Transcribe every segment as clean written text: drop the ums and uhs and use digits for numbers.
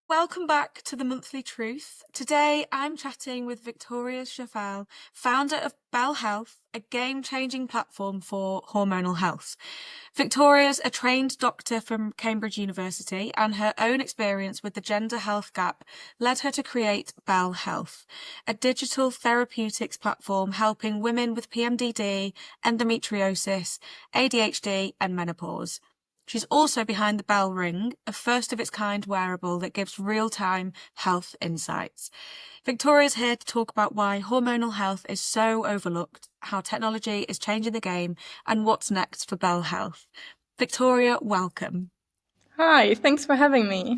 Welcome back to the Monthly Truth. Today I'm chatting with Victoria Schöffel, founder of Belle Health, a game-changing platform for hormonal health. Victoria's a trained doctor from Cambridge University, and her own experience with the gender health gap led her to create Belle Health, a digital therapeutics platform helping women with PMDD, endometriosis, ADHD and menopause. She's also behind the Bell Ring, a first-of-its-kind wearable that gives real-time health insights. Victoria's here to talk about why hormonal health is so overlooked, how technology is changing the game, and what's next for Bell Health. Victoria, welcome. Hi, thanks for having me.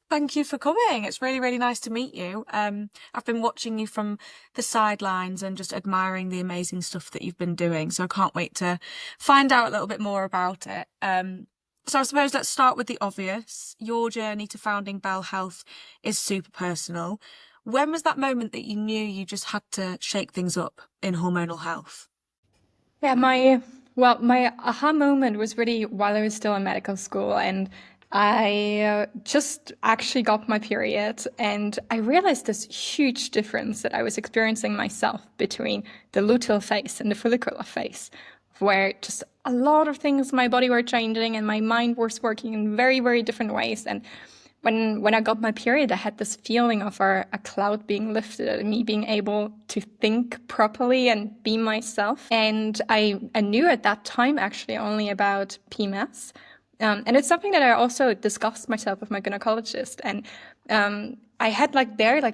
Thank you for coming. It's really, really nice to meet you. I've been watching you from the sidelines and just admiring the amazing stuff that you've been doing. So I can't wait to find out a little bit more about it. So I suppose let's start with the obvious. Your journey to founding Bell Health is super personal. When was that moment that you knew you just had to shake things up in hormonal health? Yeah, my aha moment was really while I was still in medical school, and I just actually got my period, and I realized this huge difference that I was experiencing myself between the luteal phase and the follicular phase, where just a lot of things in my body were changing and my mind was working in very, very different ways. And when I got my period, I had this feeling of a cloud being lifted and me being able to think properly and be myself. And I knew at that time actually only about PMS. And it's something that I also discussed myself with my gynecologist. And I had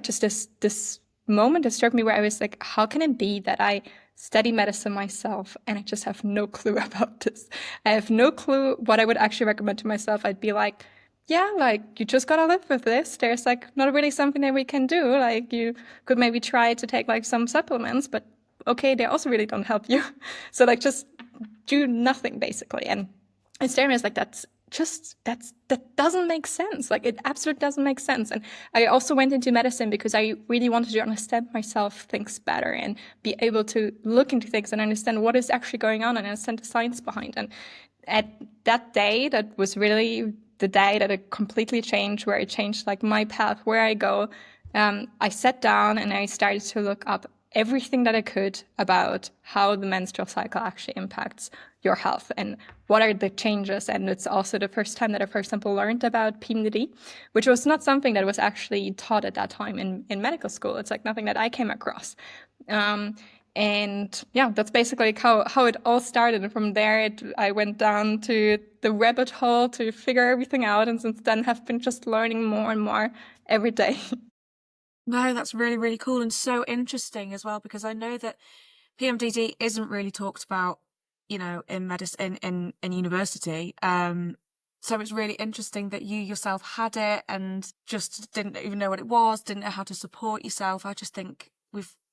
just this moment that struck me where I was like, how can it be that I study medicine myself and I just have no clue about this? I have no clue what I would actually recommend to myself. I'd be like, yeah, like you just gotta live with this. There's like not really something that we can do. Like you could maybe try to take like some supplements, but okay, they also really don't help you. So like just do nothing basically. And it's there is like that doesn't make sense. Like it absolutely doesn't make sense. And I also went into medicine because I really wanted to understand myself, things better, and be able to look into things and understand what is actually going on and understand the science behind. And at that day, that was really the day that it completely changed, where it changed like my path, where I go. I sat down and I started to look up everything that I could about how the menstrual cycle actually impacts your health and what are the changes. And it's also the first time that I, for example, learned about PMDD, which was not something that was actually taught at that time in medical school. It's like nothing that I came across. And yeah, that's basically how it all started. And from there, I went down to the rabbit hole to figure everything out. And since then, have been just learning more and more every day. No, that's really, really cool and so interesting as well, because I know that PMDD isn't really talked about, in medicine in university. So it's really interesting that you yourself had it and just didn't even know what it was, didn't know how to support yourself. I just think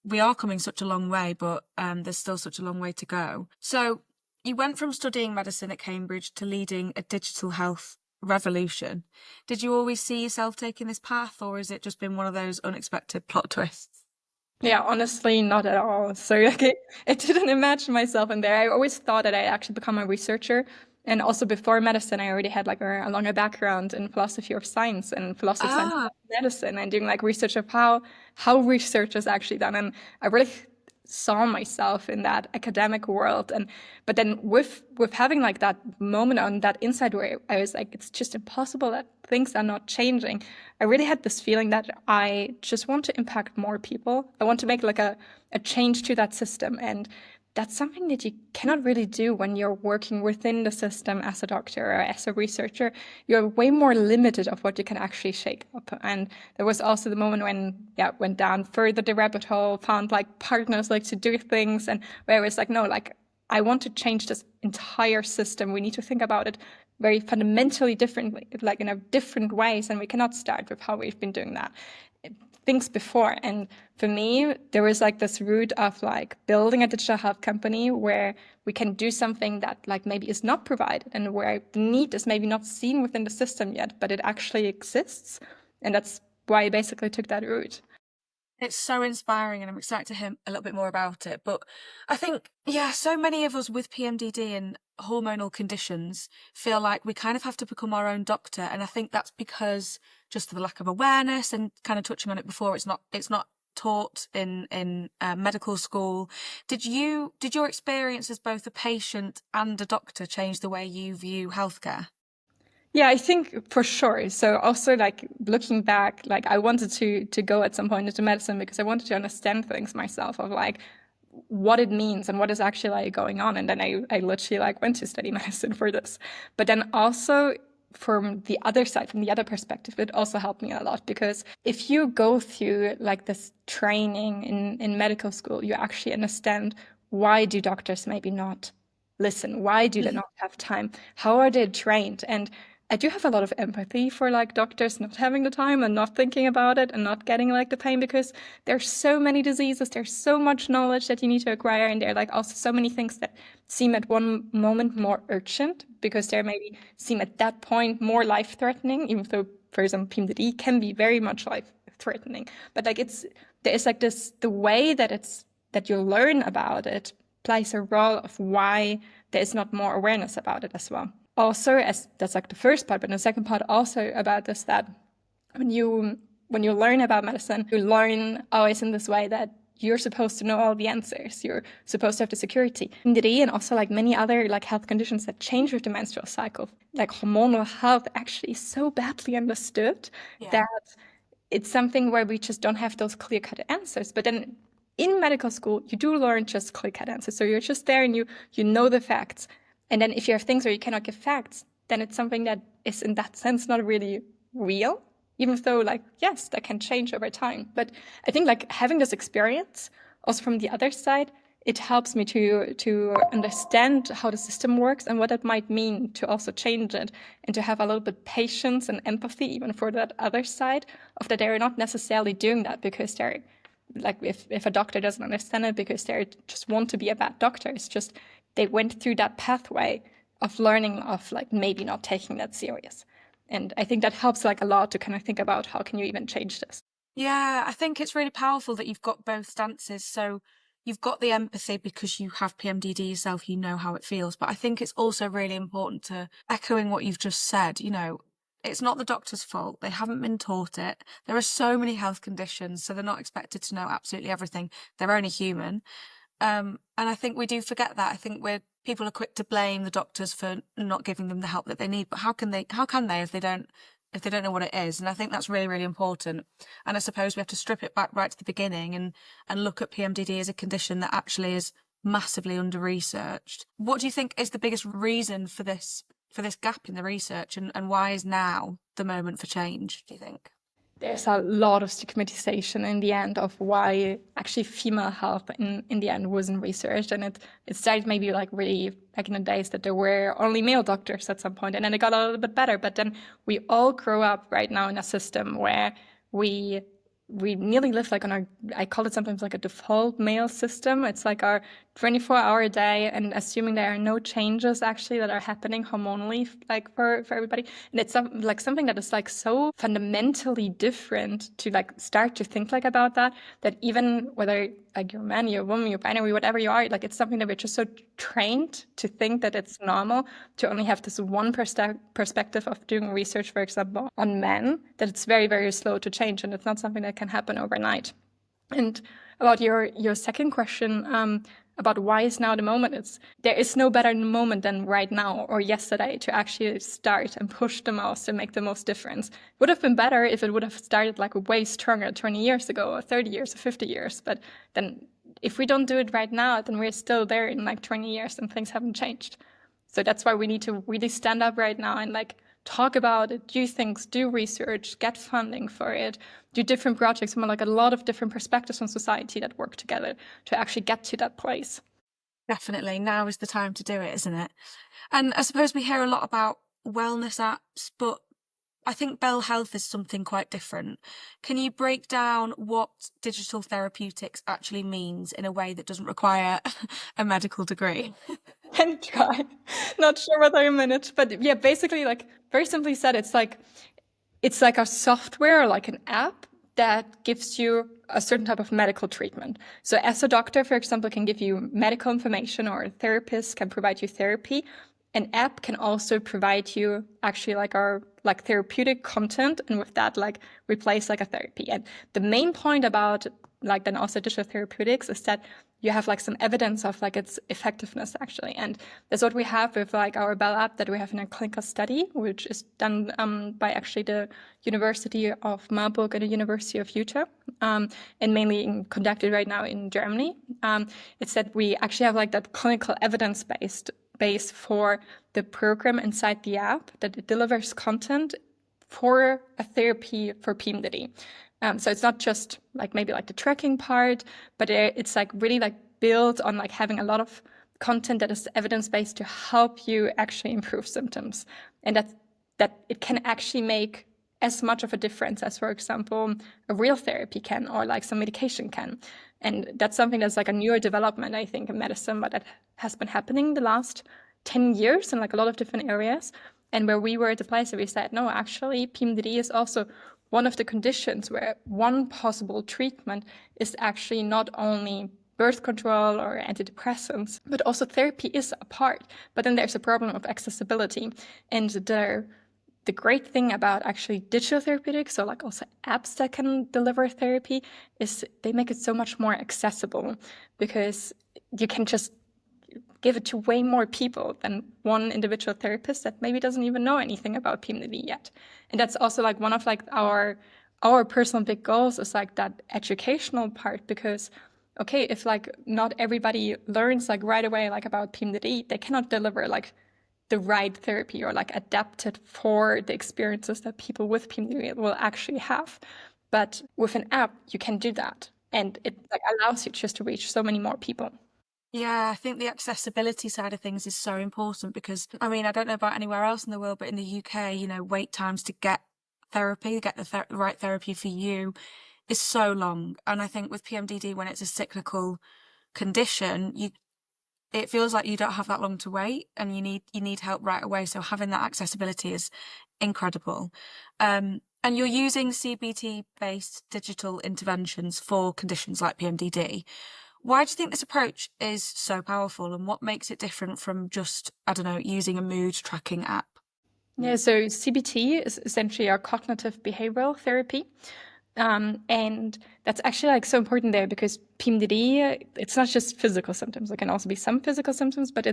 we are coming such a long way, but there's still such a long way to go. So you went from studying medicine at Cambridge to leading a digital health revolution. Did you always see yourself taking this path, or has it just been one of those unexpected plot twists? Yeah, honestly, not at all. So like, I didn't imagine myself in there. I always thought that I'd actually become a researcher. And also before medicine, I already had like a longer background in philosophy of science and philosophy of science Ah, and medicine and doing like research of how research is actually done. And I really saw myself in that academic world. And but then with having like that moment on that inside where I was like, it's just impossible that things are not changing. I really had this feeling that I just want to impact more people. I want to make like a change to that system. And that's something that you cannot really do when you're working within the system as a doctor or as a researcher. You're way more limited of what you can actually shake up. And there was also the moment when, yeah, went down further the rabbit hole, found like partners like to do things, and where I was like, no, like I want to change this entire system. We need to think about it very fundamentally differently, like in a different ways, and we cannot start with how we've been doing that things before. And for me, there was like this route of like building a digital health company where we can do something that like maybe is not provided and where the need is maybe not seen within the system yet, but it actually exists. And that's why I basically took that route. It's so inspiring, and I'm excited to hear a little bit more about it. But I think, yeah, so many of us with PMDD and hormonal conditions feel like we kind of have to become our own doctor. And I think that's because just of the lack of awareness, and kind of touching on it before, it's not taught in medical school. Did your experience as both a patient and a doctor change the way you view healthcare? Yeah, I think for sure. So also like looking back, like I wanted to go at some point into medicine because I wanted to understand things myself of like what it means and what is actually like going on. And then I literally like went to study medicine for this. But then also from the other side, from the other perspective, it also helped me a lot because if you go through like this training in medical school, you actually understand why do doctors maybe not listen? Why do they not have time? How are they trained? And I do have a lot of empathy for like doctors not having the time and not thinking about it and not getting like the pain because there's so many diseases, there's so much knowledge that you need to acquire, and there are like also so many things that seem at one moment more urgent because they maybe seem at that point more life-threatening, even though, for example, PMDD can be very much life-threatening. But like there's like this the way that you learn about it plays a role of why there is not more awareness about it as well. Also, as that's like the first part, but the second part also about this that when you learn about medicine, you learn always in this way that you're supposed to know all the answers. You're supposed to have the security. PMDD and also like many other like health conditions that change with the menstrual cycle, like hormonal health, actually is so badly understood that it's something where we just don't have those clear-cut answers. But then in medical school, you do learn just clear-cut answers. So you're just there and you know the facts. And then if you have things where you cannot give facts, then it's something that is in that sense not really real, even though like, yes, that can change over time. But I think like having this experience also from the other side, it helps me to understand how the system works and what it might mean to also change it and to have a little bit patience and empathy even for that other side of that they're not necessarily doing that because they're like if a doctor doesn't understand it because they just want to be a bad doctor. It's just they went through that pathway of learning of like maybe not taking that serious. And I think that helps like a lot to kind of think about how can you even change this. Yeah, I think it's really powerful that you've got both stances. So you've got the empathy because you have PMDD yourself, you know how it feels. But I think it's also really important to echoing what you've just said, it's not the doctor's fault. They haven't been taught it. There are so many health conditions, so they're not expected to know absolutely everything. They're only human. And I think we do forget that. I think people are quick to blame the doctors for not giving them the help that they need. But how can they if they don't know what it is? And I think that's really, really important. And I suppose we have to strip it back right to the beginning and look at PMDD as a condition that actually is massively under researched. What do you think is the biggest reason for this gap in the research, and why is now the moment for change, do you think? There's a lot of stigmatization in the end of why actually female health in the end wasn't researched. And it started maybe like really back in the days that there were only male doctors at some point, and then it got a little bit better. But then we all grow up right now in a system where we nearly live like on our, I call it sometimes like a default male system. It's like our 24-hour day, and assuming there are no changes actually that are happening hormonally, like for everybody. And it's like something that is like so fundamentally different to like start to think like about that even whether like you're a man, you're a woman, you're binary, whatever you are, like it's something that we're just so trained to think that it's normal to only have this one perspective of doing research, for example, on men, that it's very, very slow to change, and it's not something that can happen overnight. And about your second question, about why is now the moment, there is no better moment than right now or yesterday to actually start and push the most and make the most difference. It would have been better if it would have started like way stronger 20 years ago or 30 years or 50 years. But then if we don't do it right now, then we're still there in like 20 years and things haven't changed. So that's why we need to really stand up right now and like talk about it, do things, do research, get funding for it, do different projects from like a lot of different perspectives from society that work together to actually get to that place. Definitely. Now is the time to do it, isn't it? And I suppose we hear a lot about wellness apps, but I think Belle Health is something quite different. Can you break down what digital therapeutics actually means in a way that doesn't require a medical degree? And try. Not sure whether I manage, but yeah, basically, like very simply said, it's like a software, like an app that gives you a certain type of medical treatment. So as a doctor, for example, can give you medical information, or a therapist can provide you therapy. An app can also provide you actually like our like therapeutic content, and with that like replace like a therapy. And the main point about like then also digital therapeutics is that you have like some evidence of like its effectiveness actually. And that's what we have with like our Belle app that we have in a clinical study, which is done by actually the University of Marburg and the University of Utah, and mainly conducted right now in Germany. It's that we actually have like that clinical evidence-based base for the program inside the app, that it delivers content for a therapy for PMDD. So it's not just like maybe like the tracking part, but it's like really like built on like having a lot of content that is evidence-based to help you actually improve symptoms. And that it can actually make as much of a difference as, for example, a real therapy can, or like some medication can. And that's something that's like a newer development, I think, in medicine, but that has been happening the last 10 years in like a lot of different areas. And where we were at the place where we said, no, actually, PMDD is also one of the conditions where one possible treatment is actually not only birth control or antidepressants, but also therapy is a part. But then there's a problem of accessibility. And the great thing about actually digital therapeutics, so like also apps that can deliver therapy, is they make it so much more accessible, because you can just give it to way more people than one individual therapist that maybe doesn't even know anything about PMDD yet. And that's also like one of like our personal big goals is like that educational part, because okay, if like not everybody learns like right away like about PMDD, they cannot deliver like the right therapy or like adapted for the experiences that people with PMDD will actually have. But with an app, you can do that, and it like allows you just to reach so many more people. Yeah, I think the accessibility side of things is so important because, I mean, I don't know about anywhere else in the world, but in the UK, you know, wait times to get therapy, get the right therapy for you is so long. And I think with PMDD, when it's a cyclical condition, it feels like you don't have that long to wait, and you need help right away. So having that accessibility is incredible. And you're using CBT-based digital interventions for conditions like PMDD. Why do you think this approach is so powerful, and what makes it different from just, I don't know, using a mood tracking app? Yeah, so CBT is essentially our cognitive behavioral therapy. And that's actually like so important there, because PMDD, it's not just physical symptoms. There can also be some physical symptoms, but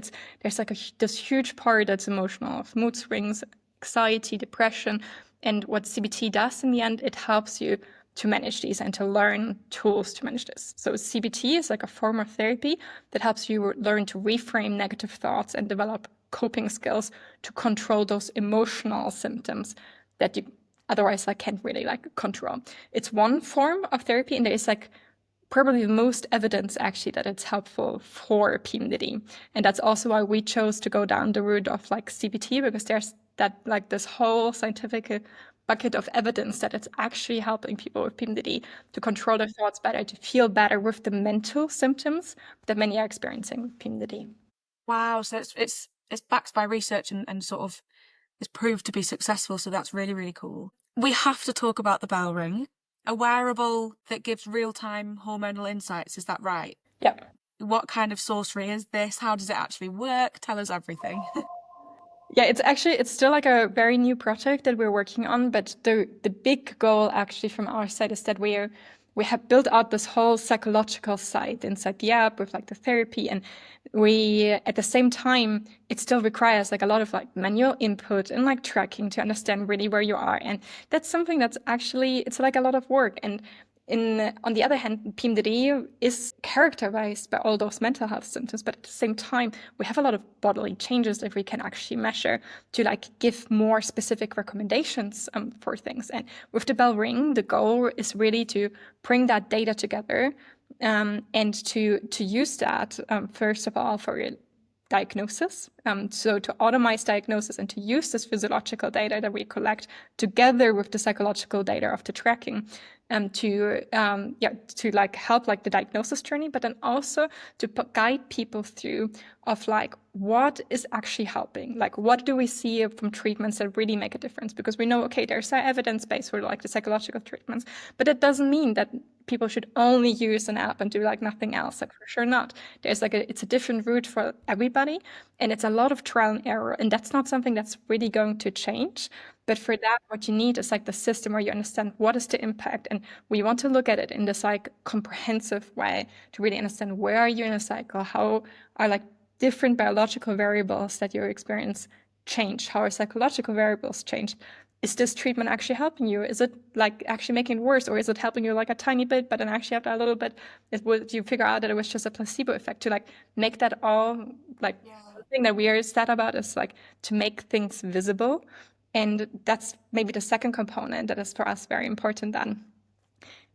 there's like this huge part that's emotional, of mood swings, anxiety, depression. And what CBT does in the end, it helps you to manage these and to learn tools to manage this. So CBT is like a form of therapy that helps you learn to reframe negative thoughts and develop coping skills to control those emotional symptoms that you otherwise like can't really like control. It's one form of therapy, and there is like probably the most evidence actually that it's helpful for PMDD. And that's also why we chose to go down the route of like CBT, because there's that like this whole scientific bucket of evidence that it's actually helping people with PMDD to control their thoughts better, to feel better with the mental symptoms that many are experiencing with PMDD. Wow, so it's backed by research and sort of is proved to be successful. So that's really, really cool. We have to talk about the Belle ring, a wearable that gives real-time hormonal insights. Is that right? Yeah. What kind of sorcery is this? How does it actually work? Tell us everything. Yeah, it's still like a very new project that we're working on, but the big goal actually from our side is that we have built out this whole psychological side inside the app with like the therapy, and we at the same time it still requires like a lot of like manual input and like tracking to understand really where you are, and that's something that's actually it's like a lot of work. And on the other hand, PMDD is characterized by all those mental health symptoms, but at the same time, we have a lot of bodily changes that we can actually measure to like give more specific recommendations for things. And with the Belle ring, the goal is really to bring that data together and to use that first of all for diagnosis, So to automate diagnosis and to use this physiological data that we collect together with the psychological data of the tracking, to like help like the diagnosis journey, but then also to guide people through of like what is actually helping, like what do we see from treatments that really make a difference, because we know, okay, there's evidence base for like the psychological treatments, but it doesn't mean that people should only use an app and do like nothing else. Like for sure not. There's like it's a different route for everybody, and it's a lot of trial and error, and that's not something that's really going to change. But for that, what you need is like the system where you understand what is the impact, and we want to look at it in this like comprehensive way to really understand where are you in a cycle, how are like different biological variables that you experience change, how are psychological variables change. Is this treatment actually helping you? Is it like actually making it worse, or is it helping you like a tiny bit, but then actually after a little bit, would you figure out that it was just a placebo effect? To like make that all like the thing that we are sad about is like to make things visible. And that's maybe the second component that is for us very important then.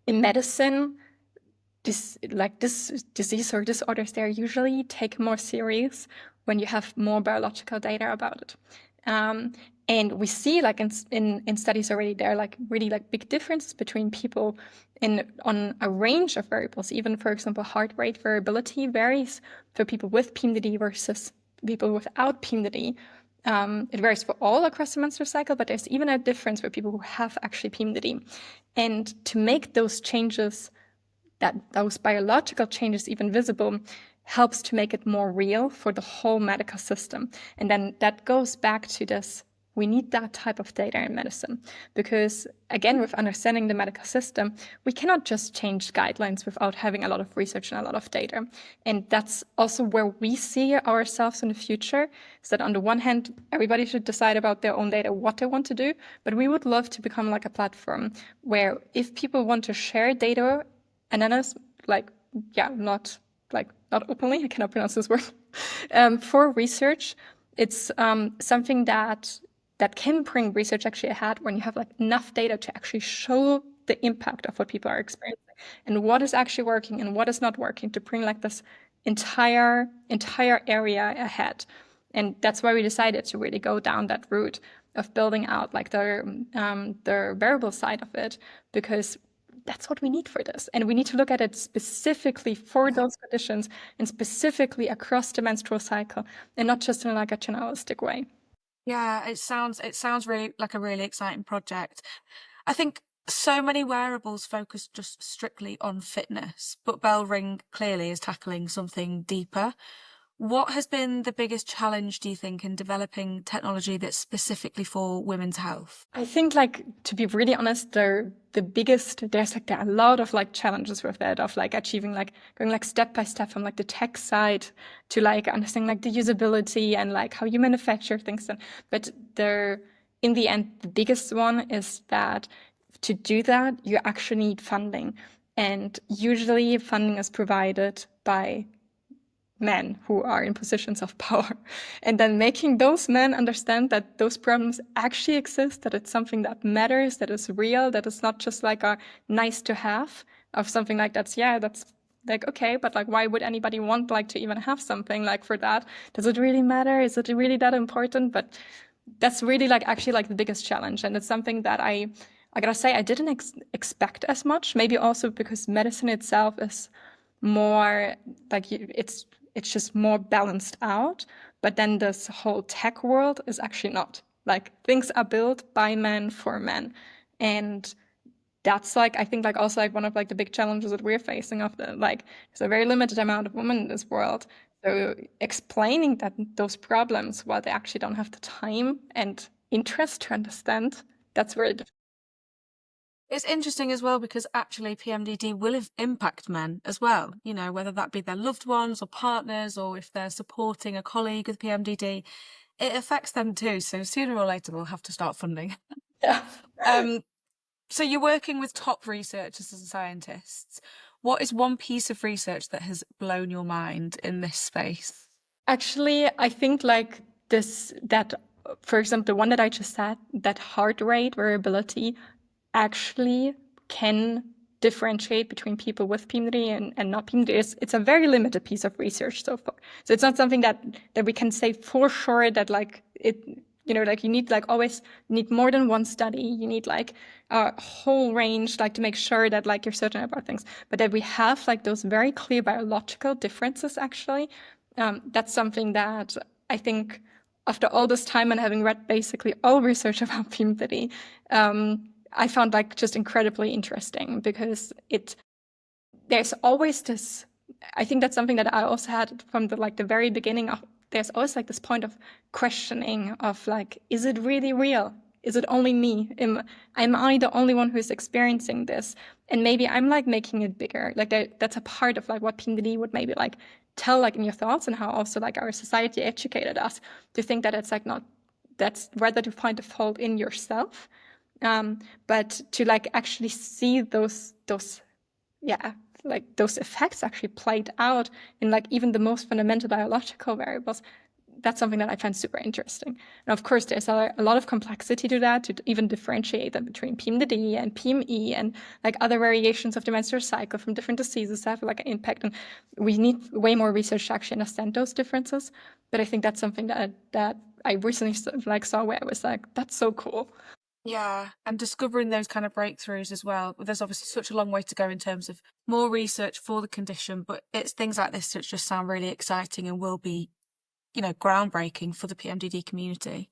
In medicine, this disease or disorders, they're usually taken more serious when you have more biological data about it. And we see like in studies already, there are like really like big differences between people on a range of variables. Even, for example, heart rate variability varies for people with PMDD versus people without PMDD. It varies for all across the menstrual cycle, but there's even a difference for people who have actually PMDD. And to make those changes, those biological changes even visible, helps to make it more real for the whole medical system. And then that goes back to this, we need that type of data in medicine, because again, with understanding the medical system, we cannot just change guidelines without having a lot of research and a lot of data. And that's also where we see ourselves in the future, is that on the one hand, everybody should decide about their own data, what they want to do, but we would love to become like a platform where if people want to share data, ananas, not openly, I cannot pronounce this word, for research, it's something that can bring research actually ahead when you have like enough data to actually show the impact of what people are experiencing and what is actually working and what is not working, to bring like this entire area ahead. And that's why we decided to really go down that route of building out like the wearable side of it, because that's what we need for this. And we need to look at it specifically for those conditions and specifically across the menstrual cycle, and not just in like a generalistic way. Yeah, it sounds really like a really exciting project. I think so many wearables focus just strictly on fitness, but Bell Ring clearly is tackling something deeper. What has been the biggest challenge, do you think, in developing technology that's specifically for women's health? I think, like, to be really honest, there's like there are a lot of like challenges with that, of like achieving like going like step by step from like the tech side to like understanding like the usability and like how you manufacture things. But in the end, the biggest one is that to do that, you actually need funding. And usually funding is provided by men who are in positions of power, and then making those men understand that those problems actually exist, that it's something that matters, that is real, that it's not just like a nice to have of something like that's like, okay, but like why would anybody want like to even have something like for that? Does it really matter? Is it really that important? But that's really like actually like the biggest challenge, and it's something that I gotta say I didn't expect as much, maybe also because medicine itself is more like it's just more balanced out. But then this whole tech world is actually not. Like things are built by men for men. And that's like, I think like also like one of like the big challenges that we're facing of the like there's a very limited amount of women in this world. So explaining that those problems while they actually don't have the time and interest to understand, that's very difficult. It's interesting as well because actually PMDD will impact men as well, you know, whether that be their loved ones or partners, or if they're supporting a colleague with PMDD, it affects them too. So sooner or later we'll have to start funding. Yeah. So you're working with top researchers and scientists. What is one piece of research that has blown your mind in this space? Actually, I think like that, for example, the one that I just said, that heart rate variability actually can differentiate between people with PMDD and not PMDD. It's a very limited piece of research so far. So it's not something that we can say for sure that like it, you know, like you need like always need more than one study. You need like a whole range, like to make sure that like you're certain about things, but that we have like those very clear biological differences actually. That's something that I think after all this time and having read basically all research about PMDD, I found like just incredibly interesting because there's always this, I think that's something that I also had from the very beginning of, there's always like this point of questioning of like, is it really real? Is it only me? Am I the only one who is experiencing this? And maybe I'm like making it bigger. Like that's a part of like what PMDD would maybe like tell like in your thoughts, and how also like our society educated us to think that it's like not, that's rather to find the fault in yourself. But to like actually see those like those effects actually played out in like even the most fundamental biological variables, that's something that I find super interesting. And of course, there's a lot of complexity to that, to even differentiate them between PMDD and PME and like other variations of the menstrual cycle from different diseases that have like an impact. And we need way more research to actually understand those differences. But I think that's something that I recently like saw where I was like, that's so cool. Yeah, and discovering those kind of breakthroughs as well. There's obviously such a long way to go in terms of more research for the condition, but it's things like this that just sound really exciting and will be, you know, groundbreaking for the PMDD community.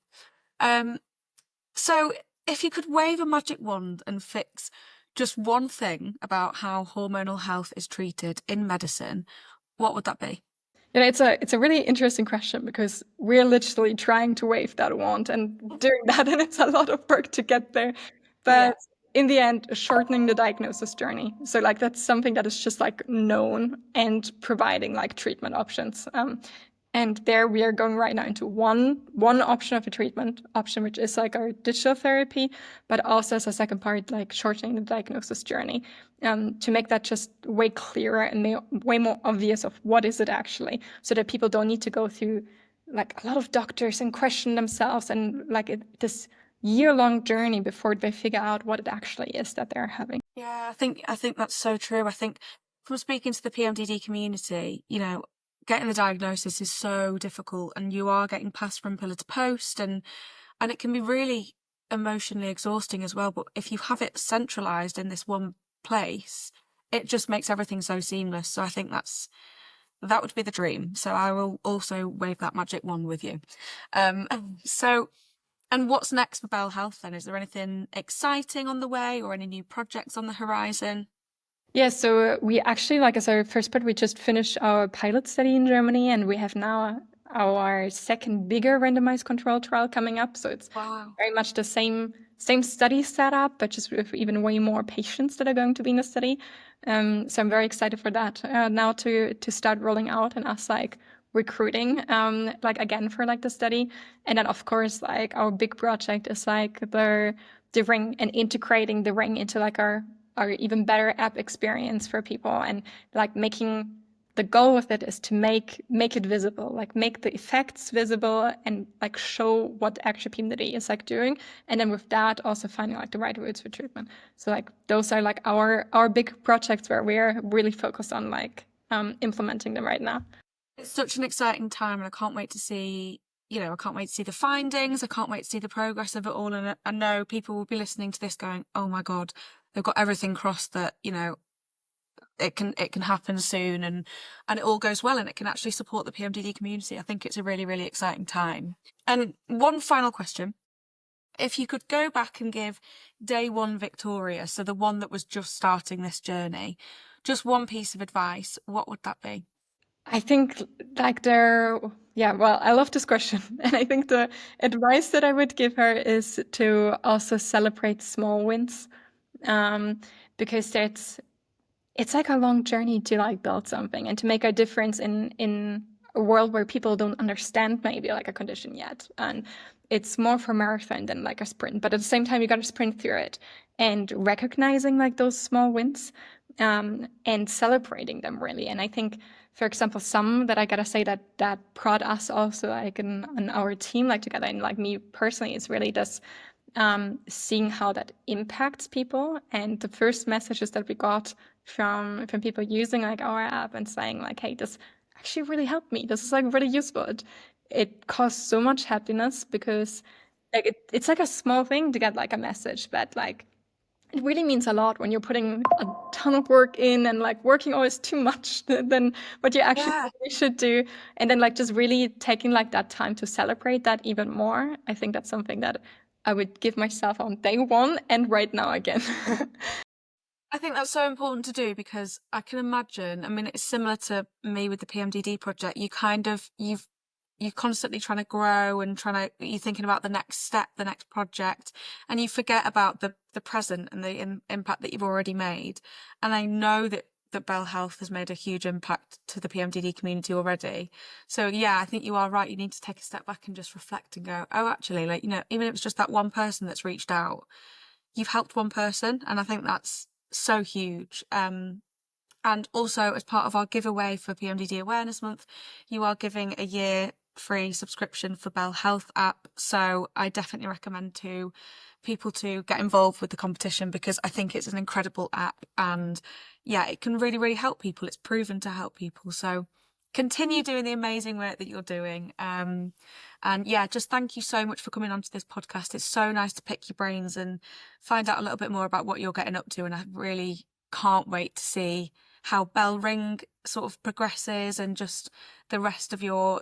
So if you could wave a magic wand and fix just one thing about how hormonal health is treated in medicine, what would that be? And it's a really interesting question because we're literally trying to wave that wand and doing that, and it's a lot of work to get there. Yeah. But in the end, shortening the diagnosis journey. So like that's something that is just like known, and providing like treatment options. And there we are going right now into one option of a treatment option, which is like our digital therapy, but also as a second part, like shortening the diagnosis journey, to make that just way clearer and way more obvious of what is it actually, so that people don't need to go through like a lot of doctors and question themselves and like this year-long journey before they figure out what it actually is that they're having. Yeah, I think that's so true. I think from speaking to the PMDD community, you know, getting the diagnosis is so difficult, and you are getting passed from pillar to post, and it can be really emotionally exhausting as well. But if you have it centralized in this one place, it just makes everything so seamless. So I think that would be the dream. So I will also wave that magic wand with you. So and what's next for Belle Health then? Is there anything exciting on the way or any new projects on the horizon? Yeah, so we actually, like as our first part, we just finished our pilot study in Germany, and we have now our second bigger randomized control trial coming up. So it's Wow. very much the same study setup, but just with even way more patients that are going to be in the study. So I'm very excited for that now to start rolling out, and us like recruiting like again for like the study. And then of course like our big project is like the ring, and integrating the ring into like our even better app experience for people, and like making the goal with it is to make it visible, like make the effects visible, and like show what actually PMDD is like doing, and then with that also finding like the right routes for treatment. So like those are like our big projects where we're really focused on like implementing them right now. It's such an exciting time, and I can't wait to see, you know, I can't wait to see the findings. I can't wait to see the progress of it all. And I know people will be listening to this going, oh my God, they've got everything crossed that, you know, it can happen soon, and it all goes well, and it can actually support the PMDD community. I think it's a really, really exciting time. And one final question. If you could go back and give day one Victoria, so the one that was just starting this journey, just one piece of advice, what would that be? I think like well, I love this question. And I think the advice that I would give her is to also celebrate small wins. Because it's like a long journey to like build something and to make a difference in a world where people don't understand maybe like a condition yet. And it's more for marathon than like a sprint, but at the same time you got to sprint through it, and recognizing like those small wins, and celebrating them really. And I think, for example, some that I gotta say that brought us also like in our team like together, and like me personally, is really this seeing how that impacts people. And the first messages that we got from people using like our app and saying like, hey, this actually really helped me. This is like really useful. It caused so much happiness because like it's like a small thing to get like a message, but like it really means a lot when you're putting a ton of work in and like working always too much than what you actually Yeah. really should do. And then like just really taking like that time to celebrate that even more. I think that's something that I would give myself on day one and right now again. I think that's so important to do because I can imagine, I mean, it's similar to me with the PMDD project. You're constantly trying to grow and you're thinking about the next step, the next project, and you forget about the present and the impact that you've already made. And I know that Belle Health has made a huge impact to the PMDD community already. So yeah, I think you are right. You need to take a step back and just reflect and go, oh, actually, like, even if it's just that one person that's reached out, you've helped one person, and I think that's so huge. And also, as part of our giveaway for PMDD Awareness Month, you are giving a year free subscription for Belle Health app. So I definitely recommend to people to get involved with the competition because I think it's an incredible app, and yeah, it can really, really help people. It's proven to help people. So continue doing the amazing work that you're doing. And yeah, just thank you so much for coming onto this podcast. It's so nice to pick your brains and find out a little bit more about what you're getting up to. And I really can't wait to see how Bell Ring sort of progresses and just the rest of your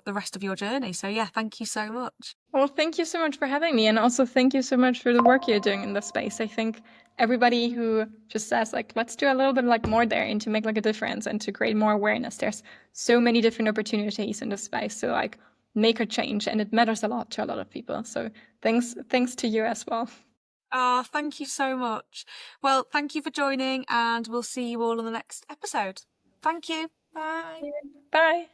journey. So yeah, thank you so much. Well, thank you so much for having me. And also thank you so much for the work you're doing in this space. I think everybody who just says like, let's do a little bit like more there and to make like a difference and to create more awareness. There's so many different opportunities in this space to like make a change, and it matters a lot to a lot of people. So thanks to you as well. Oh, thank you so much. Well, thank you for joining, and we'll see you all on the next episode. Thank you. Bye. Bye.